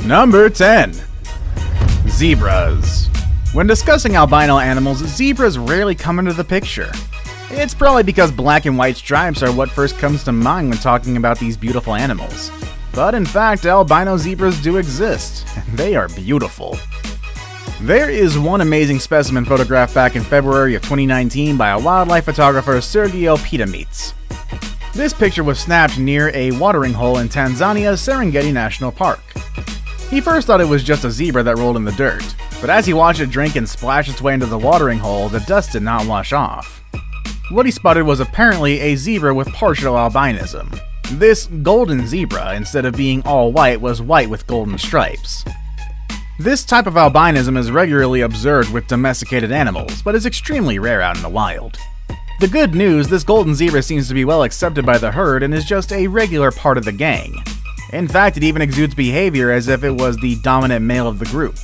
Number 10. Zebras. When discussing albino animals, zebras rarely come into the picture. It's probably because black and white stripes are what first comes to mind when talking about these beautiful animals. But in fact, albino zebras do exist, and they are beautiful. There is one amazing specimen photographed back in February of 2019 by a wildlife photographer, Sergio Piedmitz. This picture was snapped near a watering hole in Tanzania's Serengeti National Park. He first thought it was just a zebra that rolled in the dirt, but as he watched it drink and splash its way into the watering hole, the dust did not wash off. What he spotted was apparently a zebra with partial albinism. This golden zebra, instead of being all white, was white with golden stripes. This type of albinism is regularly observed with domesticated animals, but is extremely rare out in the wild. The good news, this golden zebra seems to be well accepted by the herd and is just a regular part of the gang. In fact, it even exudes behavior as if it was the dominant male of the group.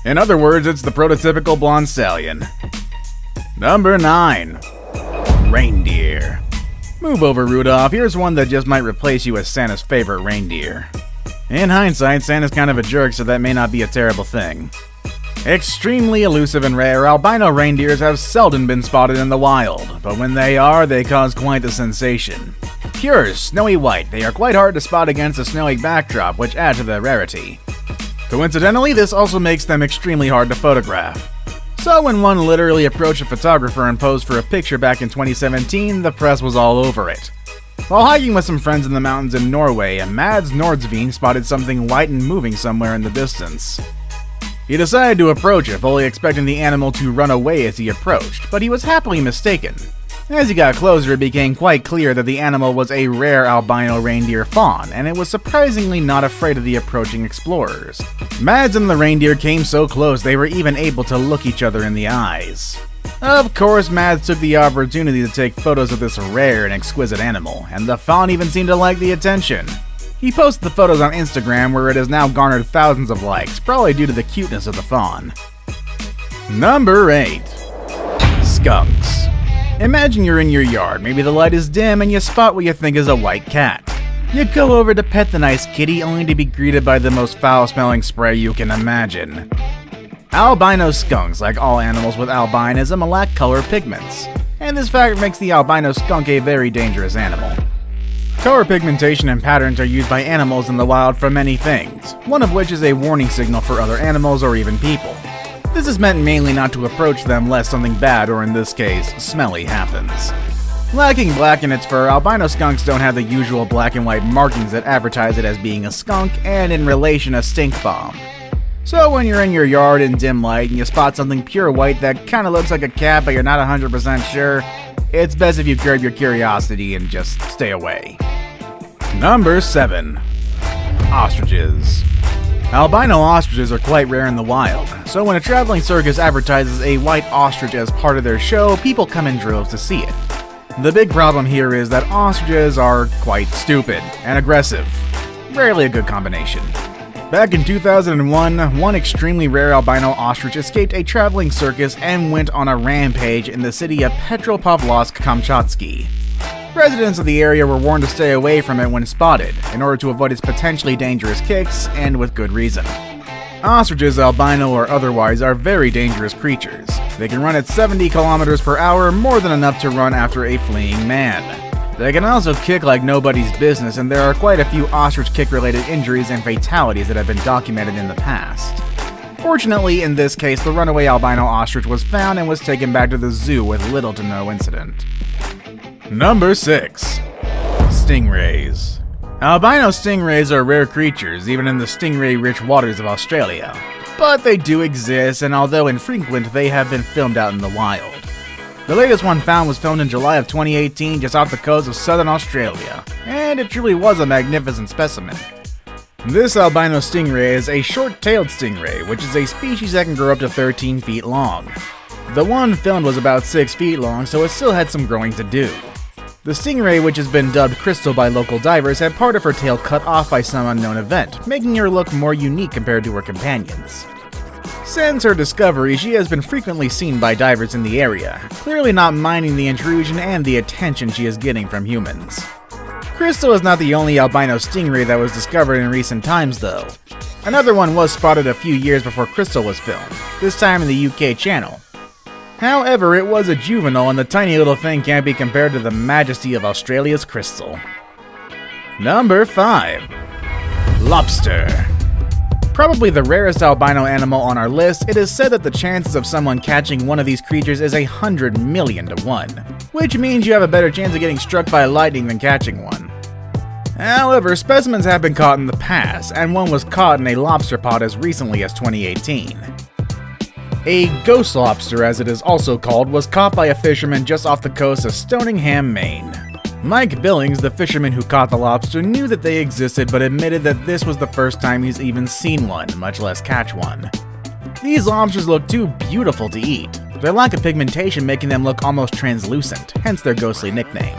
In other words, it's the prototypical blonde stallion. Number 9. Reindeer. Move over, Rudolph. Here's one that just might replace you as Santa's favorite reindeer. In hindsight, Santa's kind of a jerk, so that may not be a terrible thing. Extremely elusive and rare, albino reindeers have seldom been spotted in the wild, but when they are, they cause quite the sensation. Pure, snowy white, they are quite hard to spot against a snowy backdrop, which adds to their rarity. Coincidentally, this also makes them extremely hard to photograph. So when one literally approached a photographer and posed for a picture back in 2017, the press was all over it. While hiking with some friends in the mountains in Norway, Mads Nordsveen spotted something white and moving somewhere in the distance. He decided to approach it, fully expecting the animal to run away as he approached, but he was happily mistaken. As he got closer, it became quite clear that the animal was a rare albino reindeer fawn, and it was surprisingly not afraid of the approaching explorers. Mads and the reindeer came so close they were even able to look each other in the eyes. Of course, Mads took the opportunity to take photos of this rare and exquisite animal, and the fawn even seemed to like the attention. He posted the photos on Instagram, where it has now garnered thousands of likes, probably due to the cuteness of the fawn. Number 8. Skunks. Imagine you're in your yard, maybe the light is dim and you spot what you think is a white cat. You go over to pet the nice kitty only to be greeted by the most foul-smelling spray you can imagine. Albino skunks, like all animals with albinism, lack color pigments, and this fact makes the albino skunk a very dangerous animal. Color pigmentation and patterns are used by animals in the wild for many things, one of which is a warning signal for other animals or even people. This is meant mainly not to approach them lest something bad, or in this case, smelly, happens. Lacking black in its fur, albino skunks don't have the usual black and white markings that advertise it as being a skunk and, in relation, a stink bomb. So when you're in your yard in dim light and you spot something pure white that kinda looks like a cat but you're not 100% sure, it's best if you curb your curiosity and just stay away. Number 7. Ostriches. Albino ostriches are quite rare in the wild, so when a traveling circus advertises a white ostrich as part of their show, people come in droves to see it. The big problem here is that ostriches are quite stupid and aggressive. Rarely a good combination. Back in 2001, one extremely rare albino ostrich escaped a traveling circus and went on a rampage in the city of Petropavlovsk-Kamchatsky. Residents of the area were warned to stay away from it when spotted, in order to avoid its potentially dangerous kicks, and with good reason. Ostriches, albino or otherwise, are very dangerous creatures. They can run at 70 kilometers per hour, more than enough to run after a fleeing man. They can also kick like nobody's business, and there are quite a few ostrich kick-related injuries and fatalities that have been documented in the past. Fortunately, in this case, the runaway albino ostrich was found and was taken back to the zoo with little to no incident. Number 6. Stingrays. Albino stingrays are rare creatures, even in the stingray-rich waters of Australia. But they do exist, and although infrequent, they have been filmed out in the wild. The latest one found was filmed in July of 2018 just off the coast of southern Australia, and it truly was a magnificent specimen. This albino stingray is a short-tailed stingray, which is a species that can grow up to 13 feet long. The one filmed was about 6 feet long, so it still had some growing to do. The stingray, which has been dubbed Crystal by local divers, had part of her tail cut off by some unknown event, making her look more unique compared to her companions. Since her discovery, she has been frequently seen by divers in the area, clearly not minding the intrusion and the attention she is getting from humans. Crystal is not the only albino stingray that was discovered in recent times though. Another one was spotted a few years before Crystal was filmed, this time in the UK channel. However, it was a juvenile and the tiny little thing can't be compared to the majesty of Australia's Crystal. Number 5. Lobster. Probably the rarest albino animal on our list, it is said that the chances of someone catching one of these creatures is 100 million to 1, which means you have a better chance of getting struck by lightning than catching one. However, specimens have been caught in the past, and one was caught in a lobster pot as recently as 2018. A ghost lobster, as it is also called, was caught by a fisherman just off the coast of Stoningham, Maine. Mike Billings, the fisherman who caught the lobster, knew that they existed but admitted that this was the first time he's even seen one, much less catch one. These lobsters look too beautiful to eat, their lack of pigmentation making them look almost translucent, hence their ghostly nickname.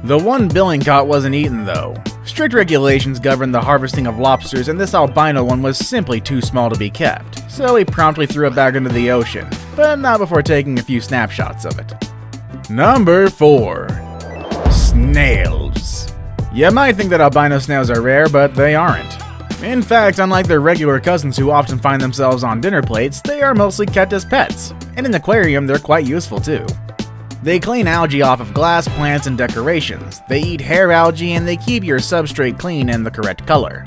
The one Billing caught wasn't eaten though. Strict regulations govern the harvesting of lobsters and this albino one was simply too small to be kept, so he promptly threw it back into the ocean, but not before taking a few snapshots of it. Number 4. Snails. You might think that albino snails are rare, but they aren't. In fact, unlike their regular cousins who often find themselves on dinner plates, they are mostly kept as pets, and in the aquarium they're quite useful too. They clean algae off of glass, plants, and decorations, they eat hair algae, and they keep your substrate clean and the correct color.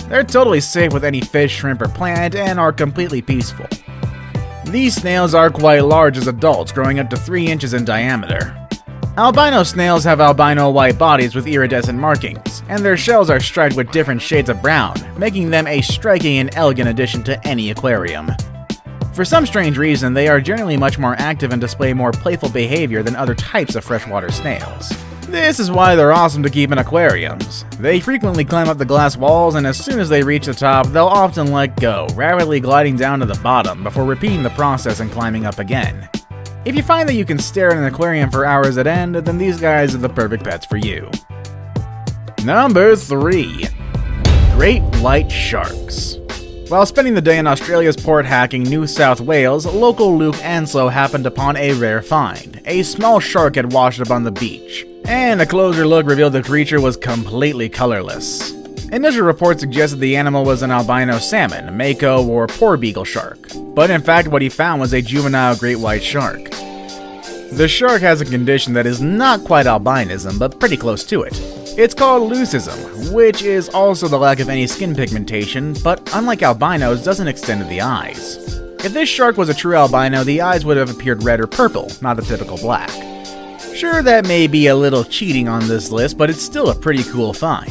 They're totally safe with any fish, shrimp, or plant, and are completely peaceful. These snails are quite large as adults, growing up to 3 inches in diameter. Albino snails have albino white bodies with iridescent markings, and their shells are striped with different shades of brown, making them a striking and elegant addition to any aquarium. For some strange reason, they are generally much more active and display more playful behavior than other types of freshwater snails. This is why they're awesome to keep in aquariums. They frequently climb up the glass walls, and as soon as they reach the top, they'll often let go, rapidly gliding down to the bottom before repeating the process and climbing up again. If you find that you can stare at an aquarium for hours at end, then these guys are the perfect pets for you. Number 3. Great white sharks. While spending the day in Australia's Port Hacking, New South Wales, local Luke Anslow happened upon a rare find. A small shark had washed up on the beach, and a closer look revealed the creature was completely colorless. Initial reports suggested the animal was an albino salmon, mako, or porbeagle shark, but in fact what he found was a juvenile great white shark. The shark has a condition that is not quite albinism, but pretty close to it. It's called leucism, which is also the lack of any skin pigmentation, but unlike albinos, doesn't extend to the eyes. If this shark was a true albino, the eyes would have appeared red or purple, not a typical black. Sure, that may be a little cheating on this list, but it's still a pretty cool find.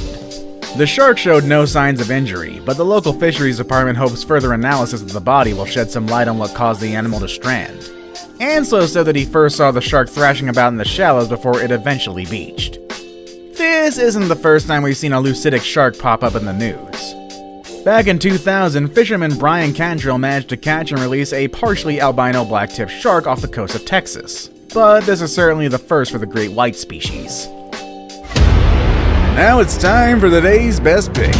The shark showed no signs of injury, but the local fisheries department hopes further analysis of the body will shed some light on what caused the animal to strand. Anslow said that he first saw the shark thrashing about in the shallows before it eventually beached. This isn't the first time we've seen a leucidic shark pop up in the news. Back in 2000, fisherman Brian Cantrell managed to catch and release a partially albino black-tipped shark off the coast of Texas. But this is certainly the first for the great white species. Now it's time for today's best pick.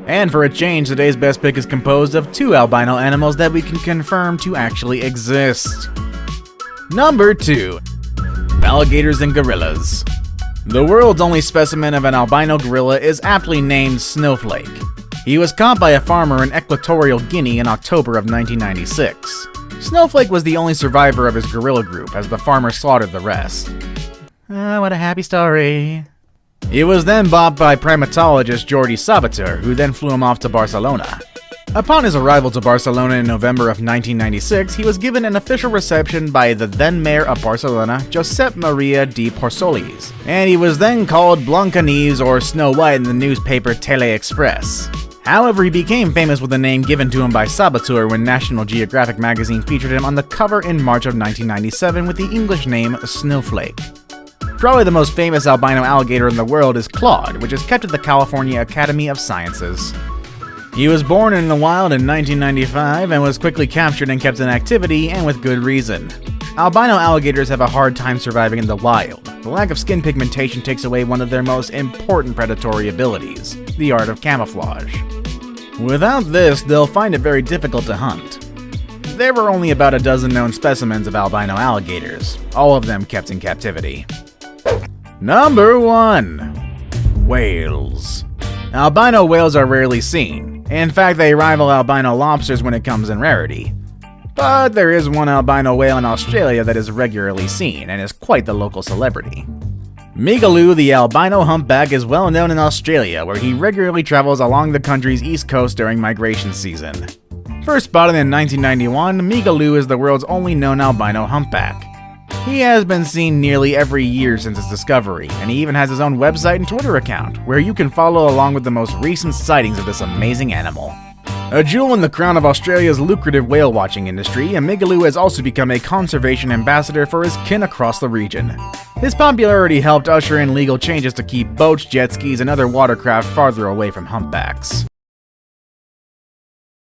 And for a change, today's best pick is composed of 2 albino animals that we can confirm to actually exist. Number 2. Alligators and gorillas. The world's only specimen of an albino gorilla is aptly named Snowflake. He was caught by a farmer in Equatorial Guinea in October of 1996. Snowflake was the only survivor of his gorilla group, as the farmer slaughtered the rest. What a happy story. He was then bought by primatologist Jordi Sabater, who then flew him off to Barcelona. Upon his arrival to Barcelona in November of 1996, he was given an official reception by the then mayor of Barcelona, Josep Maria de Porsolis, and he was then called Blancanieves or Snow White in the newspaper Tele Express. However, he became famous with the name given to him by Sabater when National Geographic magazine featured him on the cover in March of 1997 with the English name Snowflake. Probably the most famous albino alligator in the world is Claude, which is kept at the California Academy of Sciences. He was born in the wild in 1995 and was quickly captured and kept in activity, and with good reason. Albino alligators have a hard time surviving in the wild. The lack of skin pigmentation takes away one of their most important predatory abilities, the art of camouflage. Without this, they'll find it very difficult to hunt. There were only about a dozen known specimens of albino alligators, all of them kept in captivity. Number 1. Whales. Albino whales are rarely seen. In fact, they rival albino lobsters when it comes in rarity. But there is one albino whale in Australia that is regularly seen and is quite the local celebrity. Migaloo the albino humpback is well known in Australia, where he regularly travels along the country's east coast during migration season. First spotted in 1991, Migaloo is the world's only known albino humpback. He has been seen nearly every year since its discovery, and he even has his own website and Twitter account, where you can follow along with the most recent sightings of this amazing animal. A jewel in the crown of Australia's lucrative whale watching industry, Migaloo has also become a conservation ambassador for his kin across the region. His popularity helped usher in legal changes to keep boats, jet skis, and other watercraft farther away from humpbacks.